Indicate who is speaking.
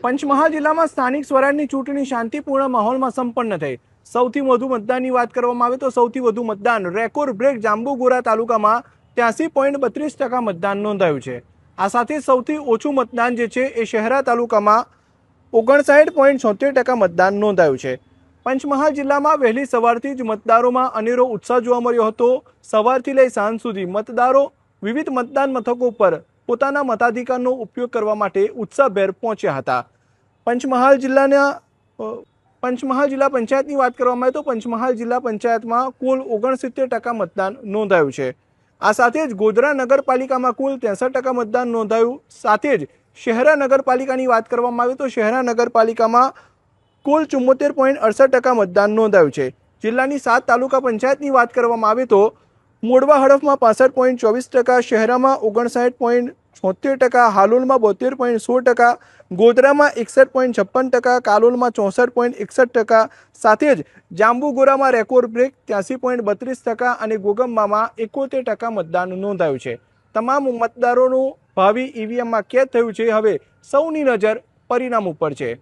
Speaker 1: પંચમહાલ જિલ્લામાં સ્થાનિક સ્વરાજની ચૂંટણી શાંતિપૂર્ણ માહોલમાં સંપન્ન થઈ। સૌથી વધુ મતદાનની વાત કરવામાં આવે તો સૌથી વધુ મતદાન રેકોર્ડ બ્રેક જાંબુગોરા તાલુકામાં 83.32% મતદાન નોંધાયું છે। આ સાથે સૌથી ઓછું મતદાન જે છે એ શહેરા તાલુકામાં 59.76% મતદાન નોંધાયું છે। પંચમહાલ જિલ્લામાં વહેલી સવારથી જ મતદારોમાં અનેરો ઉત્સાહ જોવા મળ્યો હતો। સવારથી લઈ સાંજ સુધી મતદારો વિવિધ મતદાન મથકો પર પોતાના મતાધિકારનો ઉપયોગ કરવા માટે ઉત્સાહભેર પહોંચ્યા હતા। પંચમહાલ જિલ્લા પંચાયતની વાત કરવામાં આવે તો પંચમહાલ જિલ્લા પંચાયતમાં કુલ 69% મતદાન નોંધાયું છે। આ સાથે જ ગોધરા નગરપાલિકામાં કુલ 63% મતદાન નોંધાયું। સાથે જ શહેરા નગરપાલિકાની વાત કરવામાં આવે તો શહેરા નગરપાલિકામાં કુલ 74.68% મતદાન નોંધાયું છે। જિલ્લાની 7 તાલુકા પંચાયતની વાત કરવામાં આવે તો મોડવા હડફમાં 65.24%, શહેરામાં 59.76%, હાલોલમાં 72.16%, ગોધરામાં 61.56%, કાલોલમાં 64.61%, સાથે જ જાંબુગોરામાં રેકોર્ડ બ્રેક 83.32% અને ગોગંબામાં 71% મતદાન નોંધાયું છે। તમામ મતદારોનું ભાવિ ઈવીએમમાં કેદ થયું છે। હવે સૌની નજર પરિણામ ઉપર છે।